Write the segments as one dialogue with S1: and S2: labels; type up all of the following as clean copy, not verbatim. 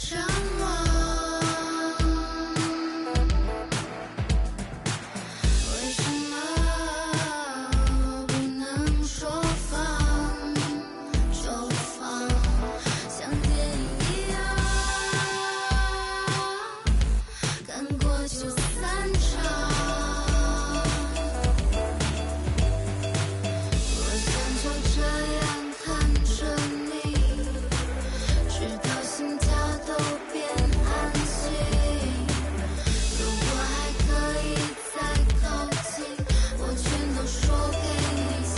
S1: 张望。为什么我不能说放就放，像电影一样看过就散场？我想就这样看着你，直到心跳都变安静。如果还可以再靠近，我全都说给你听。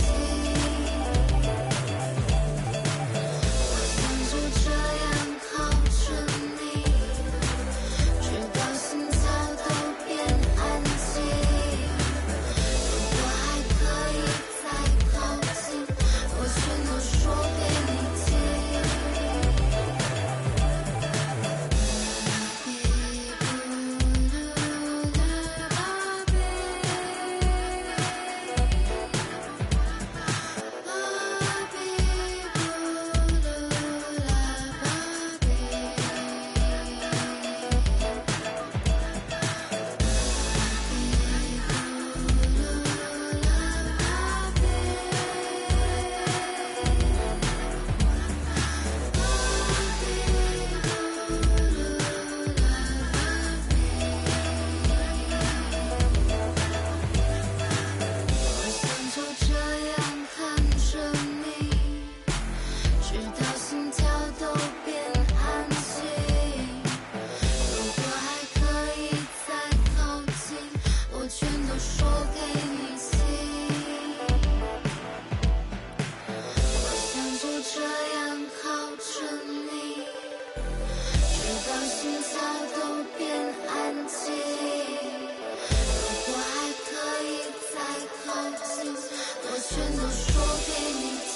S1: 我想就这样靠着你，直到心跳都变安静。如果还可以再靠近，我全都说给你听。我想就这样看着你，直到心跳都变安静。如果还可以再靠近，我全都说给你听。我想就这样靠着你，直到心跳都变安静。如果还可以再靠近，我全都说给你听。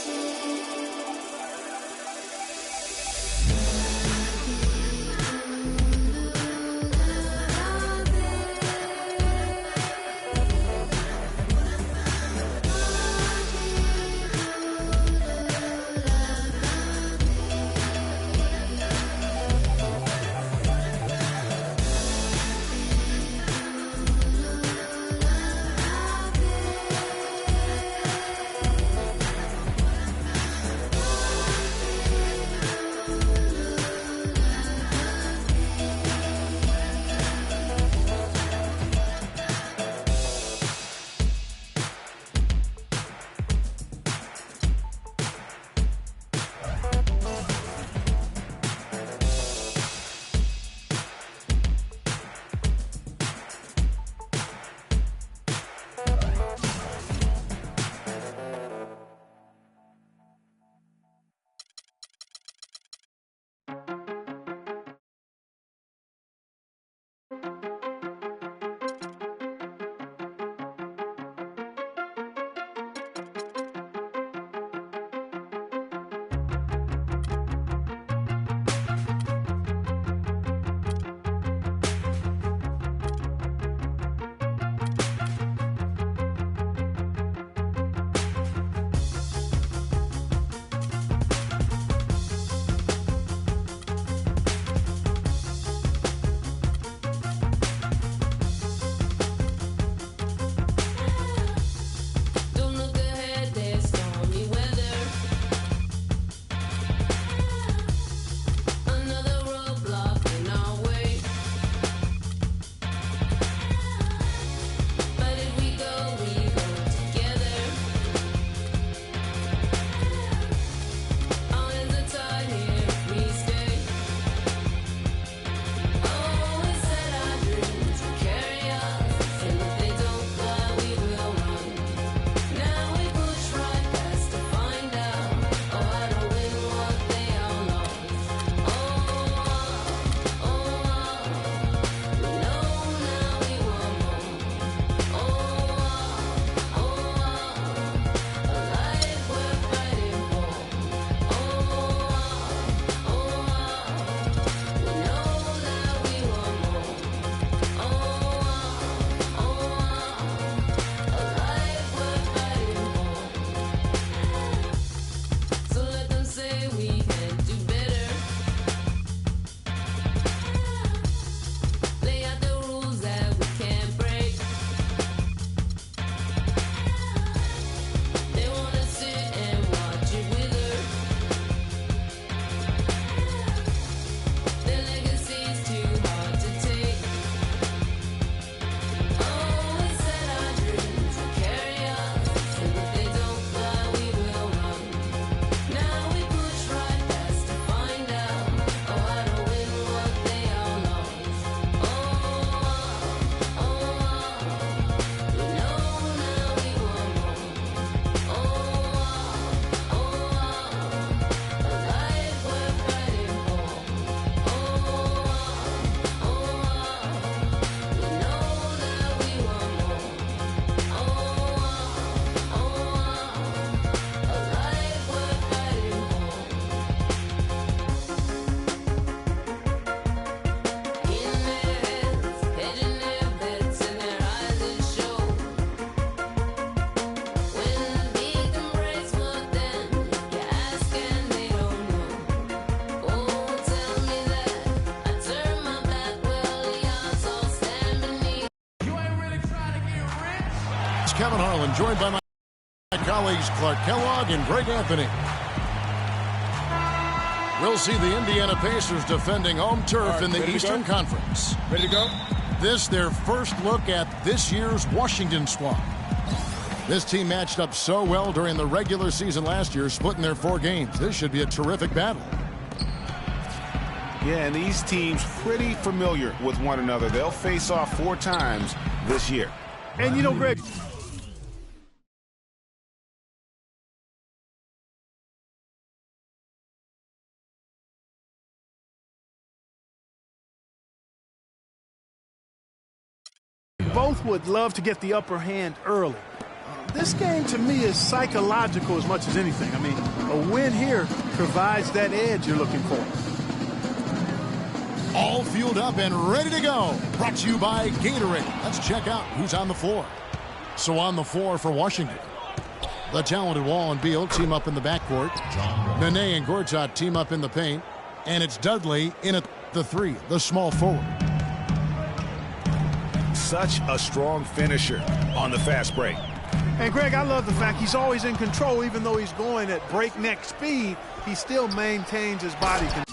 S2: Kevin Harlan, joined by my colleagues Clark Kellogg and Greg Anthony. We'll see the Indiana Pacers defending home turf in the Eastern Conference.
S3: Ready to go?
S2: This their first look at this year's Washington squad. This team matched up so well during the regular season last year, splitting their 4 games. This should be a terrific battle.
S3: Yeah, and these teams pretty familiar with one another. They'll face off 4 times this year.
S4: And you know, Greg, both would love to get the upper hand early. This game, to me, is psychological as much as anything. I mean, a win here provides that edge you're looking for.
S2: All fueled up and ready to go. Brought to you by Gatorade. Let's check out who's on the floor. So on the floor for Washington, the talented Wall and Beal team up in the backcourt. Nene and Gortat team up in the paint. And it's Dudley in at the 3, the small forward.
S3: Such a strong finisher on the fast break.
S4: And, Greg, I love the fact he's always in control. Even though he's going at breakneck speed, he still maintains his body control.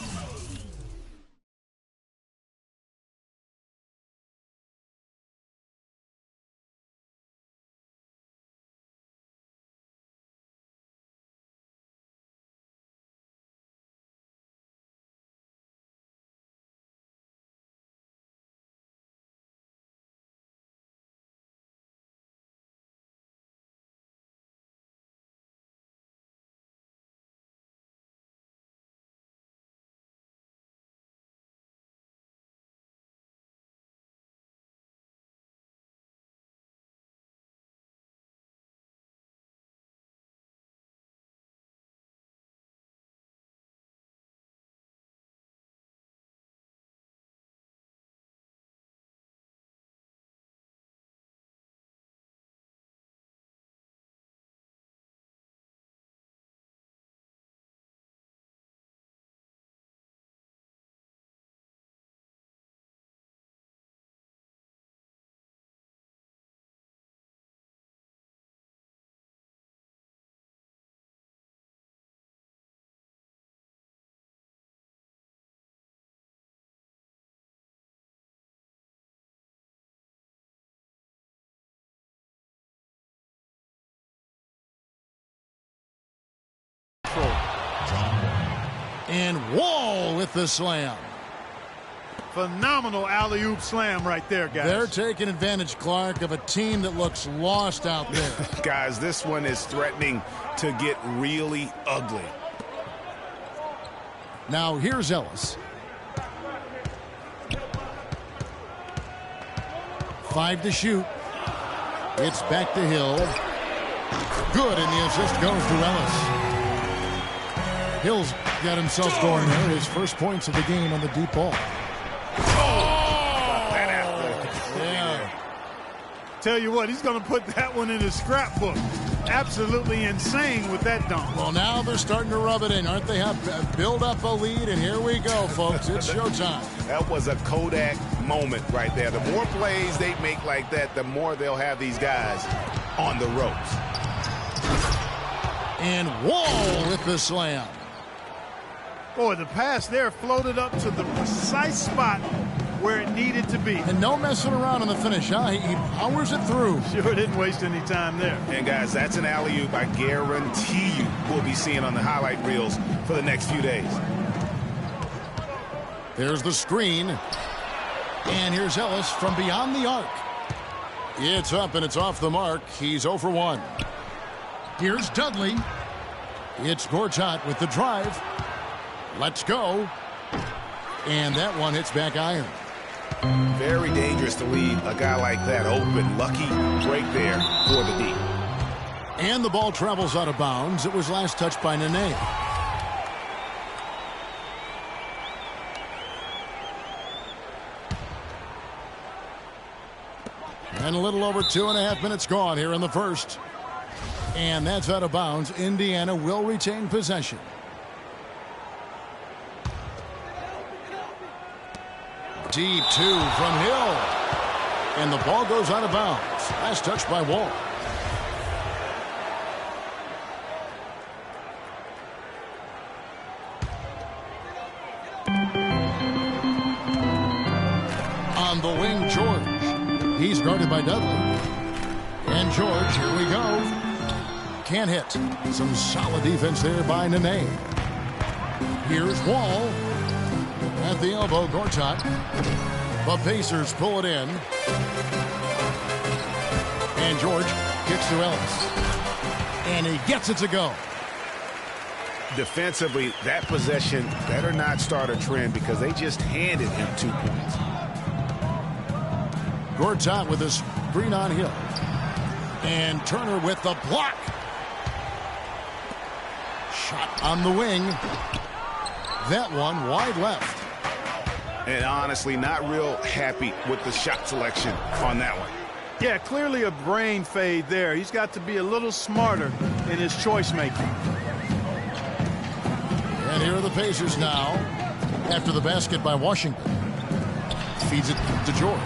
S2: And Wall with the slam.
S4: Phenomenal alley-oop slam right there, guys.
S2: They're taking advantage, Clark, of a team that looks lost out there.
S3: Guys, this one is threatening to get really ugly.
S2: Now here's Ellis. 5 to shoot. It's back to Hill. Good, and the assist goes to Ellis. Hill's got himself going there. His first points of the game on the deep ball.
S4: Yeah. Tell you what, he's going to put that one in his scrapbook. Absolutely insane with that dunk.
S2: Well, now they're starting to rub it in, aren't they? Have build up a lead, and here we go, folks. It's showtime.
S3: That was a Kodak moment right there. The more plays they make like that, the more they'll have these guys on the ropes.
S2: And Wall with the slam.
S4: Boy, the pass there floated up to the precise spot where it needed to be.
S2: And no messing around in the finish, huh? He powers it through.
S4: Sure didn't waste any time there.
S3: And, guys, that's an alley-oop I guarantee you we'll be seeing on the highlight reels for the next few days.
S2: There's the screen. And here's Ellis from beyond the arc. It's up and it's off the mark. He's 0 for 1. Here's Dudley. It's Gortat with the drive. Let's go. And that one hits back iron.
S3: Very dangerous to leave a guy like that open. Lucky break there for the D.
S2: And the ball travels out of bounds. It was last touched by Nene. And a little over 2.5 minutes gone here in the first. And that's out of bounds. Indiana will retain possession. Deep 2 from Hill. And the ball goes out of bounds. Last touch by Wall. On the wing, George. He's guarded by Dudley. And George, here we go. Can't hit. Some solid defense there by Nene. Here's Wall. At the elbow, Gortat. The Pacers pull it in. And George kicks to Ellis. And he gets it to go.
S3: Defensively, that possession better not start a trend because they just handed him 2 points.
S2: Gortat with a screen on Hill. And Turner with the block. Shot on the wing. That one wide left.
S3: And honestly, not real happy with the shot selection on that one.
S4: Yeah, clearly a brain fade there. He's got to be a little smarter in his choice making.
S2: And here are the Pacers now after the basket by Washington. Feeds it to George.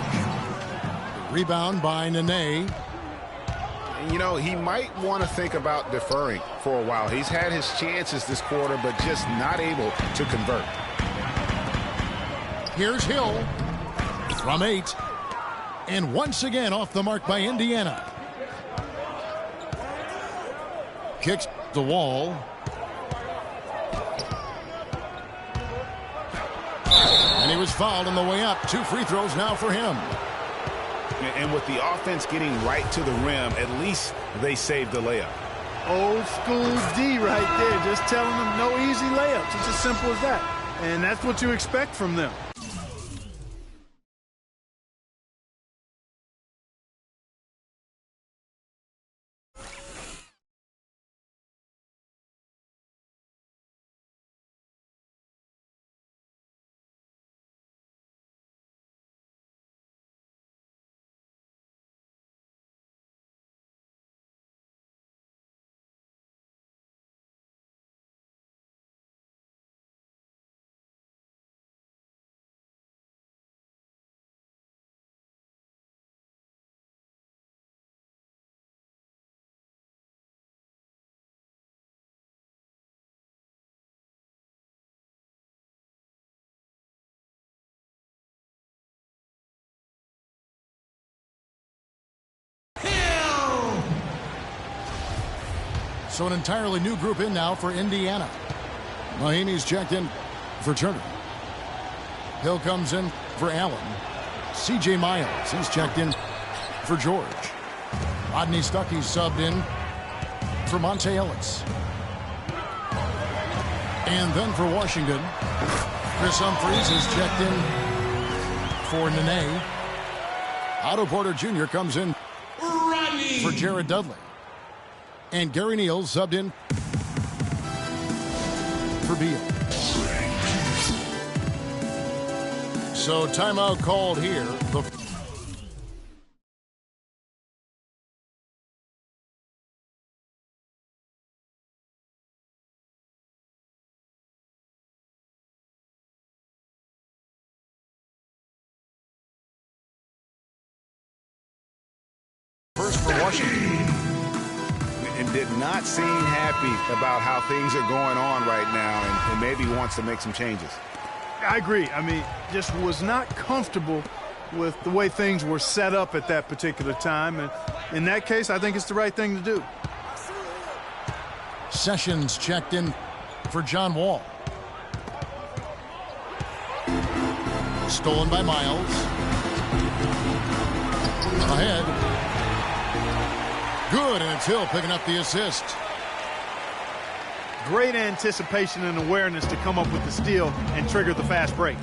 S2: Rebound by Nene.
S3: You know, he might want to think about deferring for a while. He's had his chances this quarter, but just not able to convert.
S2: Here's Hill from 8. And once again off the mark by Indiana. Kicks the Wall. And he was fouled on the way up. 2 free throws now for him.
S3: And with the offense getting right to the rim, at least they saved the layup.
S4: Old school D right there, just telling them no easy layups. It's as simple as that. And that's what you expect from them.
S2: So an entirely new group in now for Indiana. Mahinmi's checked in for Turner. Hill comes in for Allen. C.J. Miles, he's checked in for George. Rodney Stuckey's subbed in for Monte Ellis. And then for Washington, Chris Humphries is checked in for Nene. Otto Porter Jr. comes in for Jared Dudley. And Gary Neal subbed in for Beal. So timeout called here. First for Washington.
S3: And did not seem happy about how things are going on right now, and maybe wants to make some changes.
S4: I agree. I mean, just was not comfortable with the way things were set up at that particular time. And in that case, I think it's the right thing to do.
S2: Sessions checked in for John Wall. Stolen by Miles. Ahead. Good, and it's Hill picking up the assist.
S4: Great anticipation and awareness to come up with the steal and trigger the fast break.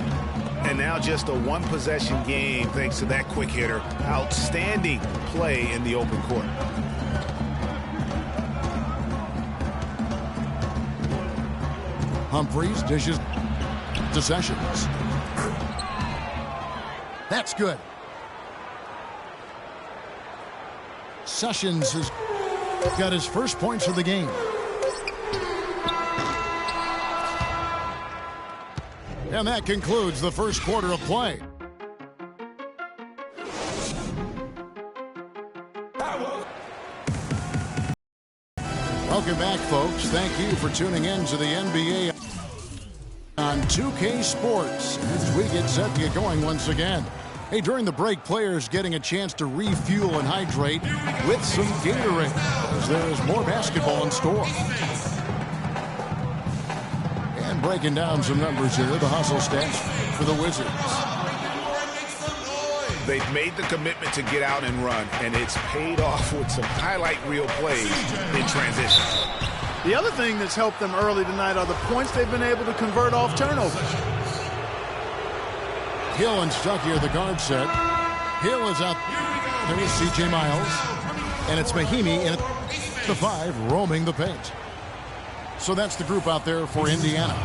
S3: And now just a one-possession game thanks to that quick hitter. Outstanding play in the open court.
S2: Humphries dishes to Sessions. That's good. Sessions has got his first points of the game. And that concludes the first quarter of play. Welcome back, folks. Thank you for tuning in to the NBA on 2K Sports as we get set to get going once again. Hey, during the break, players getting a chance to refuel and hydrate with some Gatorade, as there is more basketball in store. And breaking down some numbers here, the hustle stats for the Wizards.
S3: They've made the commitment to get out and run, and it's paid off with some highlight reel plays in transition.
S4: The other thing that's helped them early tonight are the points they've been able to convert off turnovers.
S2: Hill and Stuckey are the guard set. Hill is out there with C.J. Miles. And it's Mahimi in the 5 roaming the paint. So that's the group out there for Indiana.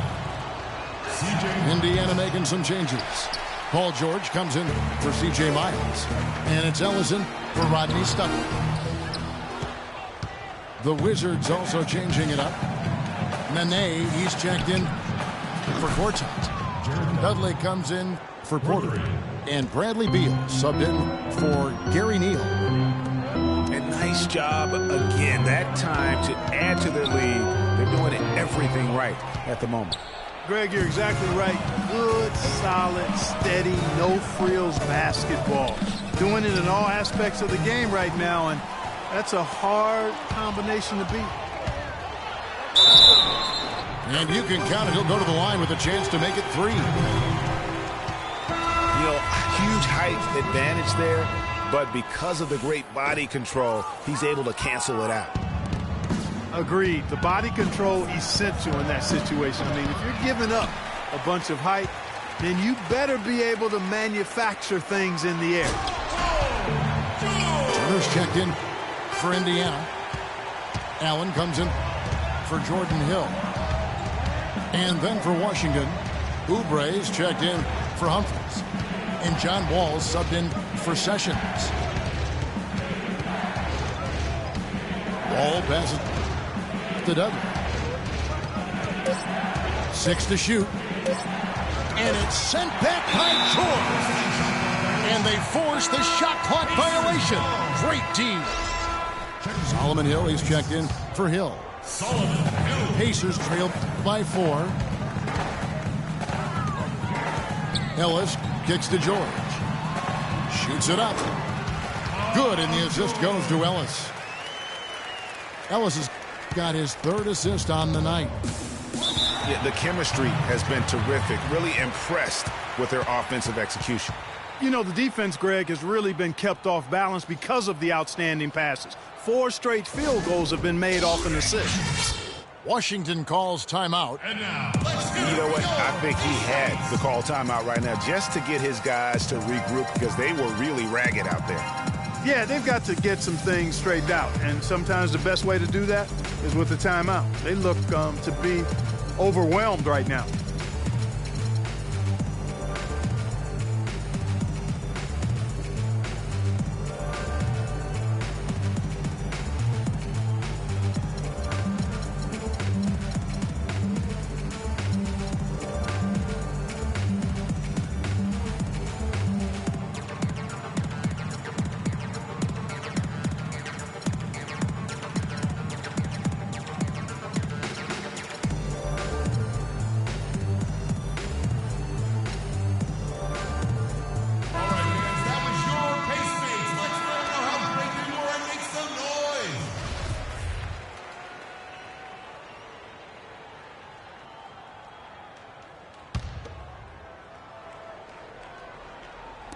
S2: Indiana making some changes. Paul George comes in for C.J. Miles. And it's Ellison for Rodney Stuckey. The Wizards also changing it up. Nene, he's checked in for Gortat. Dudley comes in for Porter. And Bradley Beal subbed in for Gary Neal.
S3: And nice job again that time to add to their lead. They're doing everything right at the moment.
S4: Greg, you're exactly right. Good, solid, steady, no-frills basketball. Doing it in all aspects of the game right now, and that's a hard combination to beat.
S2: And you can count it. He'll go to the line with a chance to make it 3.
S3: You know, huge height advantage there, but because of the great body control, he's able to cancel it out.
S4: Agreed. The body control essential in that situation. I mean, if you're giving up a bunch of height, then you better be able to manufacture things in the air.
S2: Turner's checked in for Indiana. Allen comes in for Jordan Hill. And then for Washington, Oubre's checked in for Humphries. And John Wall's subbed in for Sessions. Wall passes to Dudley. 6 to shoot. And it's sent back by George. And they force the shot clock violation. Great D. Solomon Hill, he's checked in for Hill. Pacers trail by 4. Ellis kicks to George. Shoots it up. Good, and the assist goes to Ellis. Ellis has got his 3rd assist on the night.
S3: Yeah, the chemistry has been terrific. Really impressed with their offensive execution.
S4: You know, the defense, Greg, has really been kept off balance because of the outstanding passes. 4 straight field goals have been made off an assist.
S2: Washington calls timeout.
S3: You know what? I think he had to call timeout right now just to get his guys to regroup because they were really ragged out there.
S4: Yeah, they've got to get some things straightened out, and sometimes the best way to do that is with the timeout. They look to be overwhelmed right now.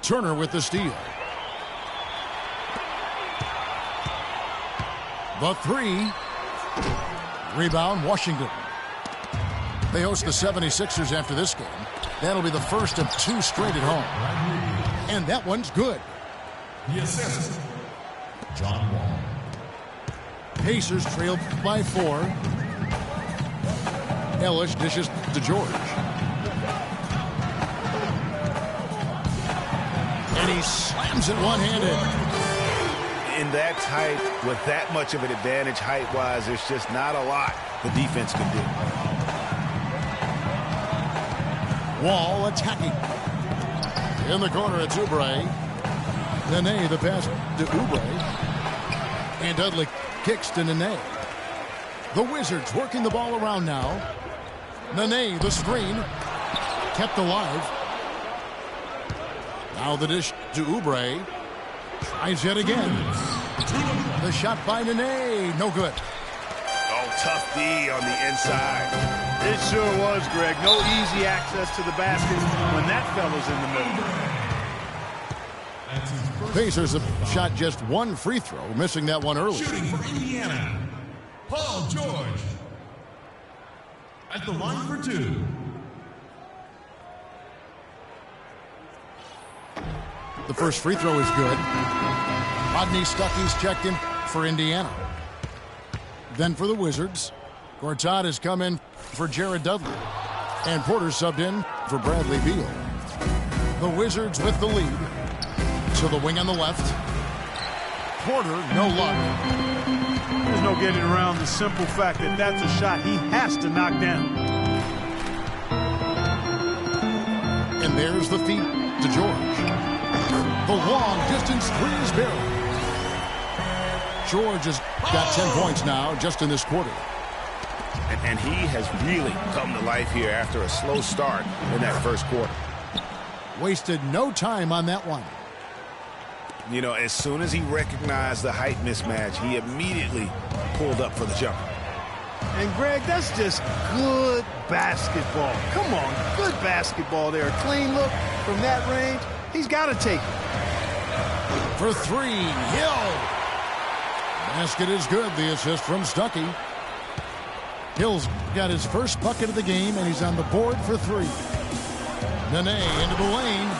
S2: Turner with the steal. The 3. Rebound, Washington. They host the 76ers after this game. That'll be the first of 2 straight at home. And that one's good.
S5: Yes, John Wall.
S2: Pacers trail by 4. Ellis dishes to George. And he slams it one-handed.
S3: In that tight, with that much of an advantage height-wise, there's just not a lot the defense can do.
S2: Wall attacking. In the corner, it's Oubre. Nene, the pass to Oubre. And Dudley kicks to Nene. The Wizards working the ball around now. Nene, the screen. Kept alive. Now the dish to Oubre. Tries yet again. The shot by Nene. No good.
S3: Oh, tough D on the inside.
S4: It sure was, Greg. No easy access to the basket when that fella's in the middle.
S2: Pacers have shot just one free throw, missing that one early.
S5: Shooting for Indiana, Paul George. At the line for two.
S2: The first free throw is good. Rodney Stuckey's checked in for Indiana. Then for the Wizards, Gortat has come in for Jared Dudley. And Porter subbed in for Bradley Beal. The Wizards with the lead. To the wing on the left. Porter, no luck.
S4: There's no getting around the simple fact that that's a shot he has to knock down.
S2: And there's the feed to George. The long distance three is barely. George has got 10 points now just in this quarter.
S3: And he has really come to life here after a slow start in that first quarter.
S2: Wasted no time on that one.
S3: You know, as soon as he recognized the height mismatch, he immediately pulled up for the jumper.
S4: And, Greg, that's just good basketball. Come on, good basketball there. A clean look from that range. He's got to take it.
S2: For three, Hill. Basket is good. The assist from Stuckey. Hill's got his first bucket of the game, and he's on the board for three. Nene into the lane.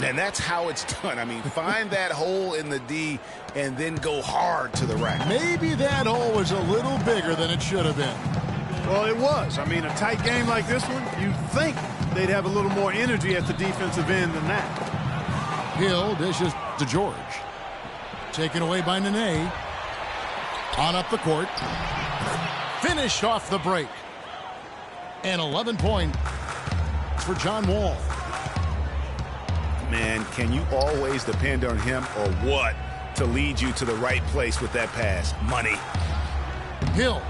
S3: And that's how it's done. I mean, find that hole in the D and then go hard to the rack.
S2: Maybe that hole was a little bigger than it should have been.
S4: Well, it was. I mean, a tight game like this one, you'd think they'd have a little more energy at the defensive end than that.
S2: Hill dishes to George. Taken away by Nene. On up the court. Finished off the break. And 11 points for John Wall.
S3: Man, can you always depend on him or what to lead you to the right place with that pass? Money.
S2: Hill.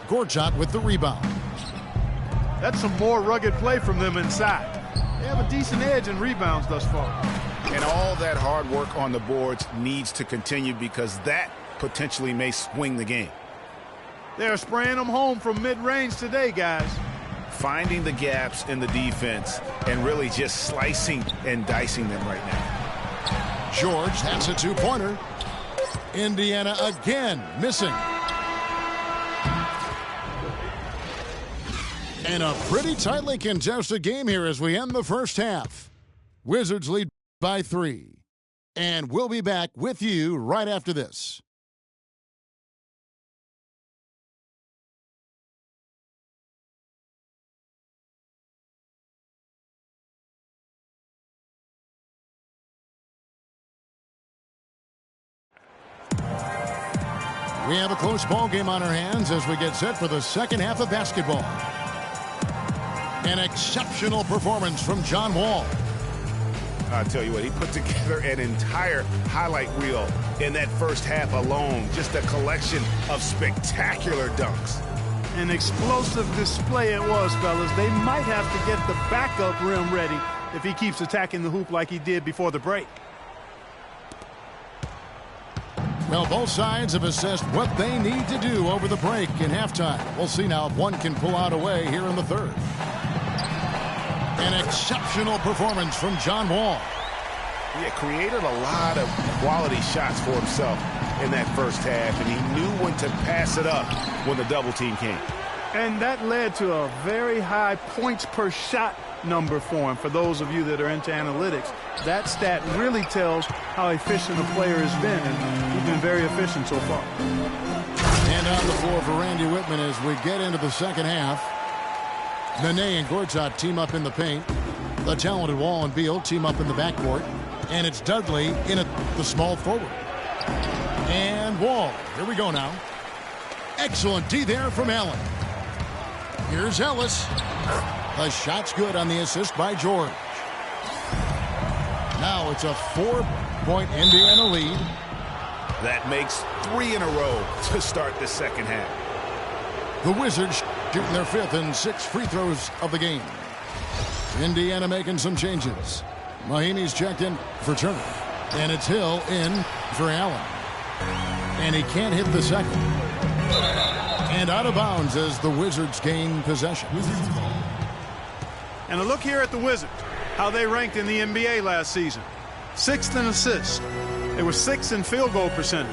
S2: Gortat with the rebound.
S4: That's some more rugged play from them inside. They have a decent edge in rebounds thus far.
S3: And all that hard work on the boards needs to continue because that potentially may swing the game.
S4: They're spraying them home from mid-range today, guys.
S3: Finding the gaps in the defense and really just slicing and dicing them right now.
S2: George, that's a two-pointer. Indiana again missing. And a pretty tightly contested game here as we end the first half. Wizards lead by 3. And we'll be back with you right after this. We have a close ball game on our hands as we get set for the second half of basketball. An exceptional performance from John Wall.
S3: I'll tell you what, he put together an entire highlight reel in that first half alone. Just a collection of spectacular dunks.
S4: An explosive display it was, fellas. They might have to get the backup rim ready if he keeps attacking the hoop like he did before the break.
S2: Well, both sides have assessed what they need to do over the break in halftime. We'll see now if one can pull out a way here in the third. An exceptional performance from John Wall.
S3: He created a lot of quality shots for himself in that first half, and he knew when to pass it up when the double team came.
S4: And that led to a very high points per shot number for him. For those of you that are into analytics, that stat really tells how efficient a player has been, and he's been very efficient so far.
S2: And on the floor for Randy Whitman as we get into the second half. Nene and Gortat team up in the paint. The talented Wall and Beal team up in the backcourt. And it's Dudley in at the small forward. And Wall. Here we go now. Excellent D there from Allen. Here's Ellis. The shot's good on the assist by George. Now it's a 4-point Indiana lead.
S3: That makes 3 in a row to start the second half.
S2: The Wizards shooting their 5th and 6th free throws of the game. Indiana making some changes. Mahimi's checked in for Turner. And it's Hill in for Allen. And he can't hit the second. And out of bounds as the Wizards gain possession.
S4: And a look here at the Wizards, how they ranked in the NBA last season. 6th in assists. They were 6th in field goal percentage.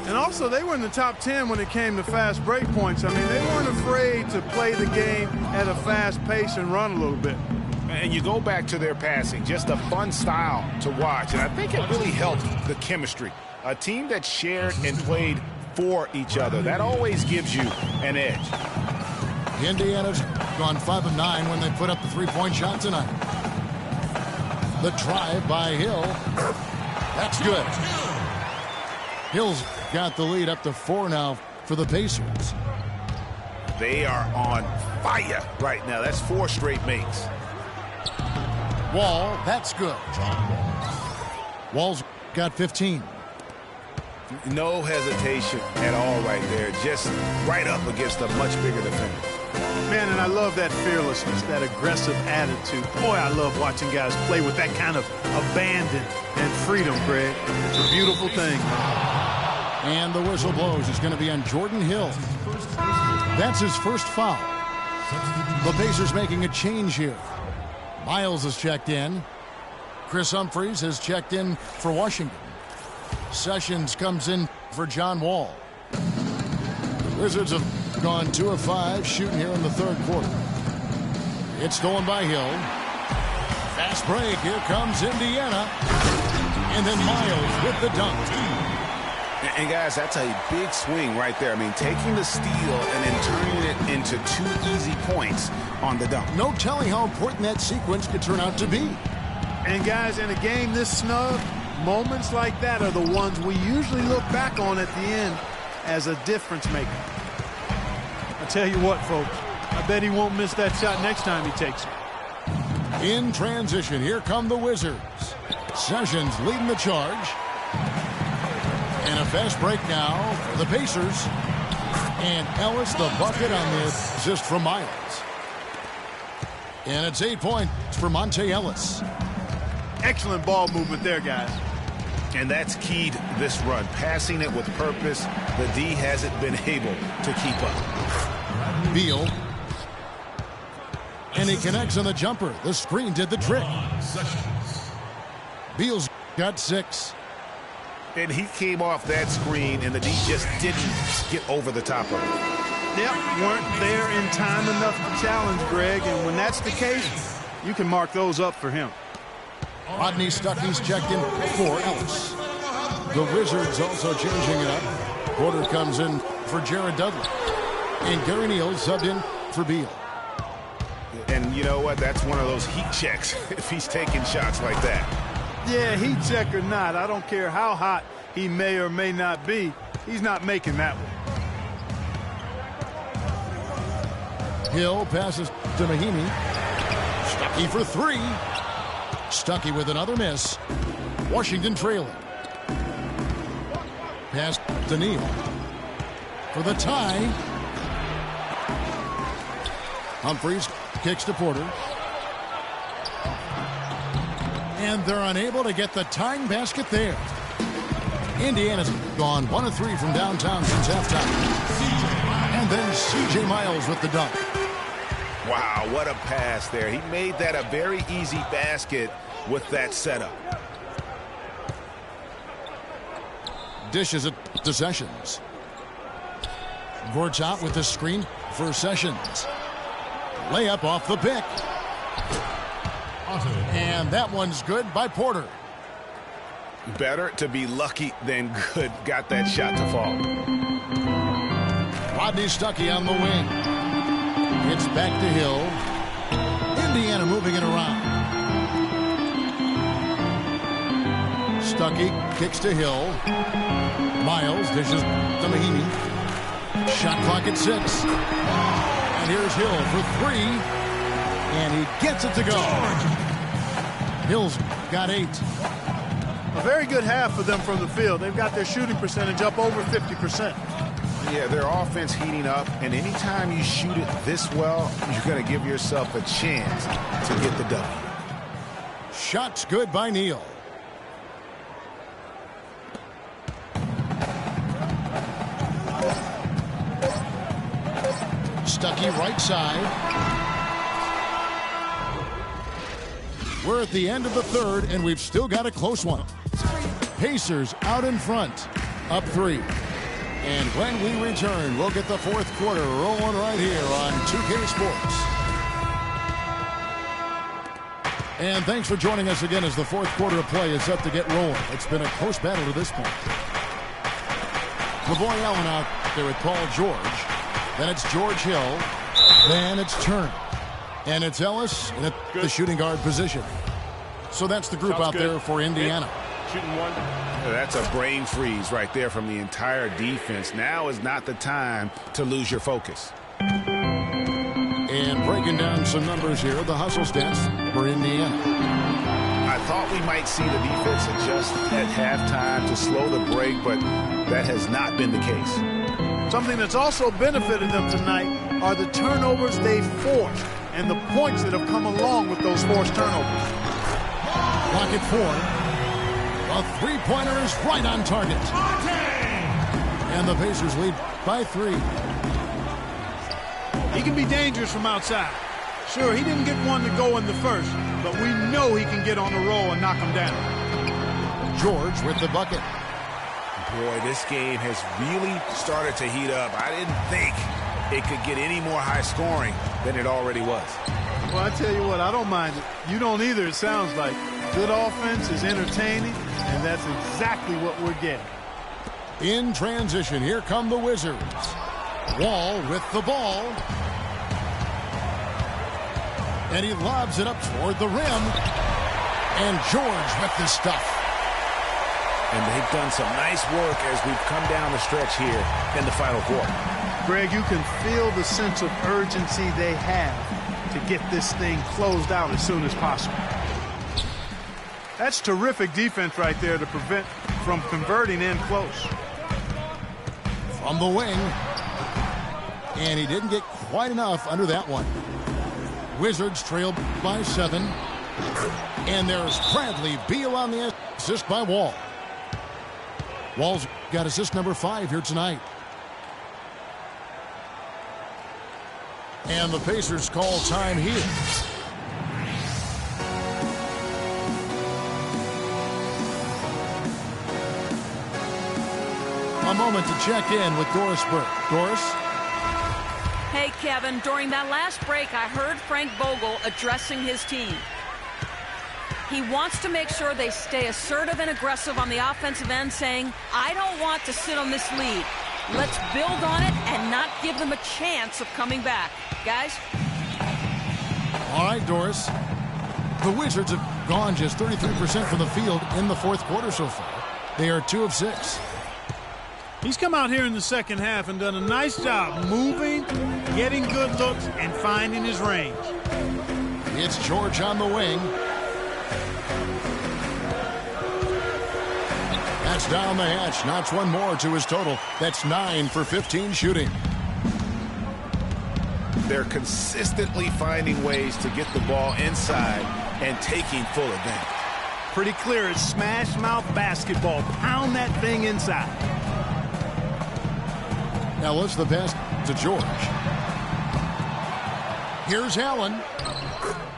S4: And also, they were in the top 10 when it came to fast break points. I mean, they weren't afraid to play the game at a fast pace and run a little bit.
S3: And you go back to their passing, just a fun style to watch. And I think it really helped the chemistry. A team that shared and played for each other, that always gives you an edge.
S2: Indiana's gone 5 of 9 when they put up the three-point shot tonight. The drive by Hill. That's good. Hill's got the lead up to 4 now for the Pacers.
S3: They are on fire right now. That's 4 straight makes.
S2: Wall, that's good. Wall's got 15.
S3: No hesitation at all right there. Just right up against a much bigger defender.
S4: Man, and I love that fearlessness, that aggressive attitude. Boy, I love watching guys play with that kind of abandon and freedom, Greg. It's a beautiful thing.
S2: And the whistle blows. It's going to be on Jordan Hill. That's his first foul. The Pacers making a change here. Miles has checked in. Chris Humphries has checked in for Washington. Sessions comes in for John Wall. The Wizards have gone 2 of 5 shooting here in the third quarter. It's stolen by Hill. Fast break. Here comes Indiana. And then Miles with the dunk.
S3: And guys, that's a big swing right there. I mean, taking the steal and then turning it into 2 easy points on the dunk.
S2: No telling how important that sequence could turn out to be.
S4: And guys, in a game this snug, moments like that are the ones we usually look back on at the end as a difference maker. I tell you what, folks, I bet he won't miss that shot next time he takes it.
S2: In transition, here come the Wizards. Sessions leading the charge. And a fast break now for the Pacers. And Ellis the bucket on the assist from Miles. And it's 8 points for Monte Ellis.
S4: Excellent ball movement there, guys.
S3: And that's keyed this run. Passing it with purpose. The D hasn't been able to keep up.
S2: Beal. And he connects on the jumper. The screen did the trick. Beal's got 6.
S3: And he came off that screen, and the D just didn't get over the top of it.
S4: Yep, weren't there in time enough to challenge Greg, and when that's the case, you can mark those up for him.
S2: Rodney Stuckey's checked in for Ellis. The Wizards also changing it up. Porter comes in for Jared Dudley. And Gary Neal subbed in for Beal.
S3: And you know what? That's one of those heat checks if he's taking shots like that.
S4: Yeah, heat check or not, I don't care how hot he may or may not be, he's not making that one.
S2: Hill passes to Mahimi. Stuckey for 3. Stuckey with another miss. Washington trailing. Pass to Neal. For the tie. Humphries kicks to Porter. And they're unable to get the tying basket there. Indiana's gone 1 of 3 from downtown since halftime. And then C.J. Miles with the dunk.
S3: Wow, what a pass there. He made that a very easy basket with that setup.
S2: Dishes it to Sessions. Gorge out with the screen for Sessions. Layup off the pick. And that one's good by Porter.
S3: Better to be lucky than good. Got that shot to fall.
S2: Rodney Stuckey on the wing. It's back to Hill. Indiana moving it around. Stuckey kicks to Hill. Miles dishes to Mahimi. Shot clock at 6. And here's Hill for 3. And he gets it to go. Hill's got 8.
S4: A very good half for them from the field. They've got their shooting percentage up over 50%.
S3: Yeah, their offense heating up, and anytime you shoot it this well, you're going to give yourself a chance to get the W.
S2: Shots good by Neal. Stuckey right side. We're at the end of the third, and we've still got a close one. Pacers out in front, up 3. And when we return, we'll get the fourth quarter rolling right here on 2K Sports. And thanks for joining us again as the fourth quarter of play is set to get rolling. It's been a close battle to this point. LeVoy Allen out there with Paul George. Then it's George Hill. Then it's Turner. And it's Ellis in the shooting guard position. So that's the group out there for Indiana.
S3: Shooting one. That's a brain freeze right there from the entire defense. Now is not the time to lose your focus.
S2: And breaking down some numbers here, the hustle stats for Indiana.
S3: I thought we might see the defense adjust at halftime to slow the break, but that has not been the case.
S4: Something that's also benefited them tonight are the turnovers they've forced and the points that have come along with those forced turnovers.
S2: Clock at 4. A three-pointer is right on target. And the Pacers lead by 3.
S4: He can be dangerous from outside. Sure, he didn't get one to go in the first, but we know he can get on the roll and knock him down.
S2: George with the bucket.
S3: Boy, this game has really started to heat up. I didn't think it could get any more high scoring than it already was.
S4: Well, I tell you what, I don't mind it. You don't either, it sounds like. Good offense is entertaining, and that's exactly what we're getting.
S2: In transition, here come the Wizards. Wall with the ball. And he lobs it up toward the rim. And George with the stuff.
S3: And they've done some nice work as we've come down the stretch here in the final quarter.
S4: Greg, you can feel the sense of urgency they have to get this thing closed out as soon as possible. That's terrific defense right there to prevent from converting in close.
S2: From the wing. And he didn't get quite enough under that one. Wizards trailed by 7. And there's Bradley Beal on the assist by Wall. Wall's got assist number 5 here tonight. And the Pacers call time here. A moment to check in with Doris Burke. Doris?
S6: Hey, Kevin, during that last break, I heard Frank Vogel addressing his team. He wants to make sure they stay assertive and aggressive on the offensive end, saying, I don't want to sit on this lead. Let's build on it and not give them a chance of coming back. Guys?
S2: All right, Doris. The Wizards have gone just 33% from the field in the fourth quarter so far. They are 2 of 6.
S4: He's come out here in the second half and done a nice job moving, getting good looks, and finding his range.
S2: It's George on the wing. That's down the hatch. Knocks one more to his total. That's 9 for 15 shooting.
S3: They're consistently finding ways to get the ball inside and taking full advantage.
S4: Pretty clear it's smash mouth basketball. Pound that thing inside.
S2: Now let's the pass to George. Here's Allen.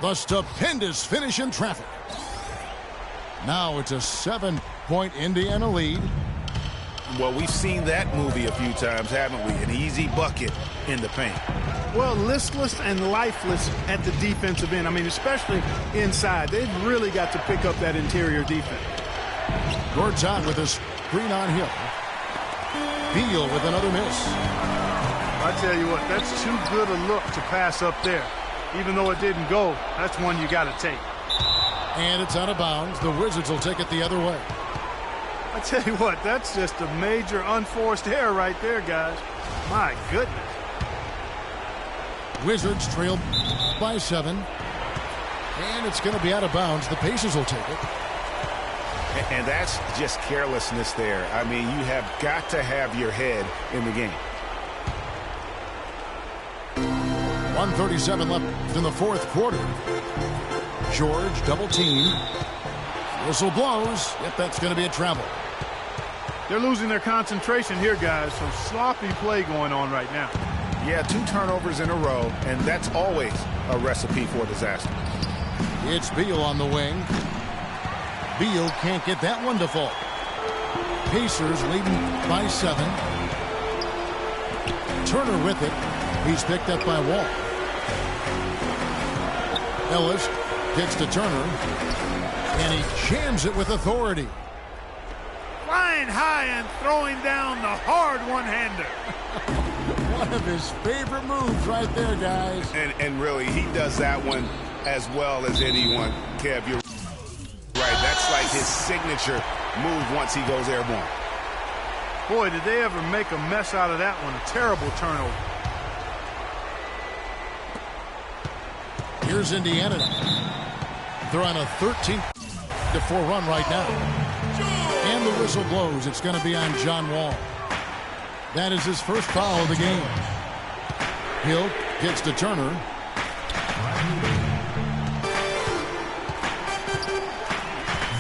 S2: The stupendous finish in traffic. Now it's a 7-point Indiana lead.
S3: Well, we've seen that movie a few times, haven't we? An easy bucket in the paint.
S4: Well, listless and lifeless at the defensive end. I mean, especially inside. They've really got to pick up that interior defense.
S2: Gord's on with a screen on Hill. Beal with another miss.
S4: I tell you what, that's too good a look to pass up there. Even though it didn't go, that's one you got to take.
S2: And it's out of bounds. The Wizards will take it the other way.
S4: I tell you what, that's just a major unforced error right there, guys. My goodness.
S2: Wizards trail by 7. And it's going to be out of bounds. The Pacers will take it.
S3: And that's just carelessness there. I mean, you have got to have your head in the game.
S2: 1:37 left in the fourth quarter. George double team. Whistle blows. Yep, that's going to be a travel.
S4: They're losing their concentration here, guys. Some sloppy play going on right now.
S3: Yeah, 2 turnovers in a row, and that's always a recipe for disaster.
S2: It's Beal on the wing. Beal can't get that one to fall. Pacers leading by 7. Turner with it. He's picked up by Wall. Ellis gets to Turner, and he jams it with authority.
S4: Flying high and throwing down the hard one-hander.
S2: One of his favorite moves right there, guys.
S3: And really, he does that one as well as anyone. Kev, you're right. That's like his signature move once he goes airborne.
S4: Boy, did they ever make a mess out of that one. A terrible turnover.
S2: Here's Indiana. They're on a 13-4 run right now. And the whistle blows. It's going to be on John Wall. That is his first foul of the game. Hill gets to Turner.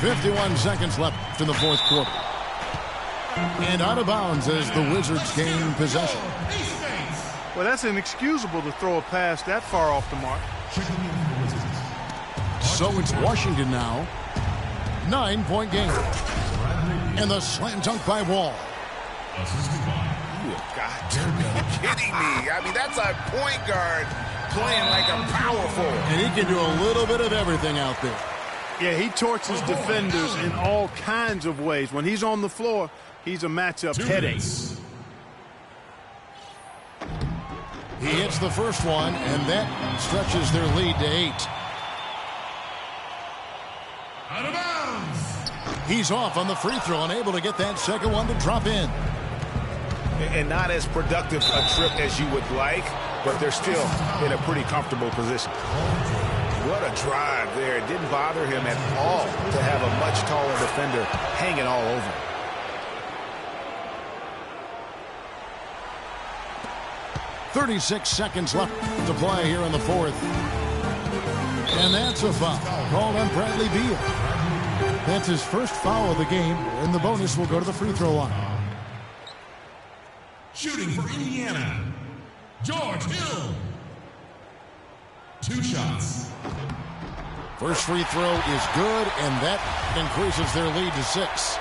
S2: .51 seconds left in the fourth quarter. And out of bounds as the Wizards gain possession.
S4: Well, that's inexcusable to throw a pass that far off the mark.
S2: So it's Washington now. 9-point game. And the slam dunk by Wall.
S3: You have got to be kidding me. I mean, that's a point guard playing like a power forward.
S2: And he can do a little bit of everything out there.
S4: Yeah, he torches defenders in all kinds of ways. When he's on the floor, he's a matchup headache.
S2: He hits the first one, and that stretches their lead to 8.
S5: Out of bounds.
S2: He's off on the free throw and able to get that second one to drop in.
S3: And not as productive a trip as you would like, but they're still in a pretty comfortable position. What a drive there. It didn't bother him at all to have a much taller defender hanging all over him.
S2: .36 seconds left to play here in the fourth. And that's a foul called on Bradley Beal. That's his first foul of the game, and the bonus will go to the free throw line.
S5: Shooting for Indiana, George Hill. 2 shots.
S2: First free throw is good, and that increases their lead to 6.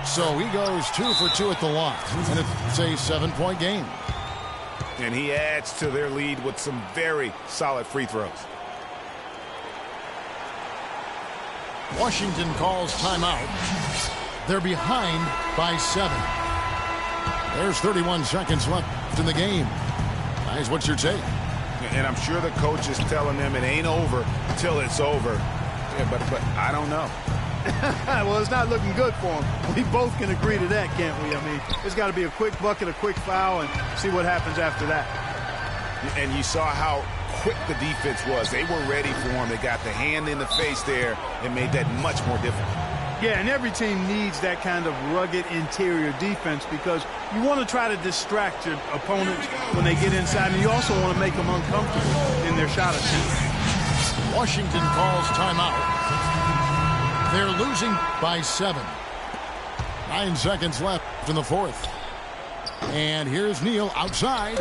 S2: So he goes 2 for 2 at the line, and it's a 7-point game.
S3: And he adds to their lead with some very solid free throws.
S2: Washington calls timeout. They're behind by 7. There's 31 seconds left in the game. Guys, what's your take?
S3: And I'm sure the coach is telling them it ain't over till it's over. Yeah, but I don't know.
S4: Well, it's not looking good for him. We both can agree to that, can't we? I mean, it's got to be a quick bucket, a quick foul, and see what happens after that.
S3: And you saw how quick the defense was. They were ready for him. They got the hand in the face there and made that much more difficult.
S4: Yeah, and every team needs that kind of rugged interior defense because you want to try to distract your opponents when they get inside, and you also want to make them uncomfortable in their shot attempt.
S2: Washington calls timeout. They're losing by 7. 9 seconds left in the fourth. And here's Neal outside.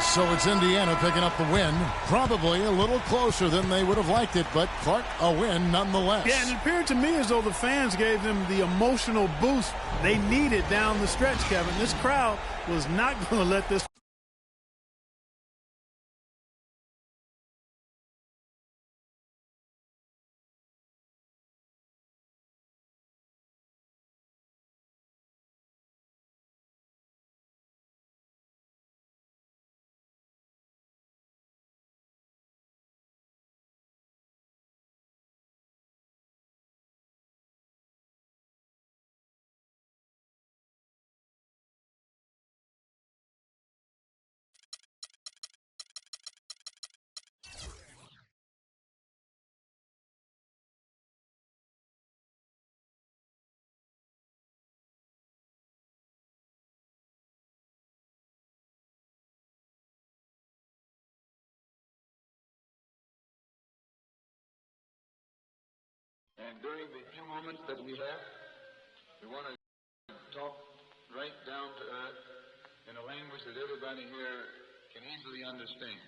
S2: So it's Indiana picking up the win. Probably a little closer than they would have liked it, but Clark, a win nonetheless.
S4: Yeah, and it appeared to me as though the fans gave them the emotional boost they needed down the stretch, Kevin. This crowd was not going to let this
S7: And during the few moments that we have, we want to talk right down to earth in a language that everybody here can easily understand.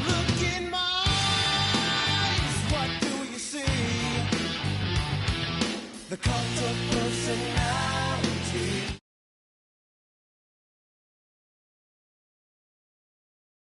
S8: Look in my eyes, what do you see? The cult of personality.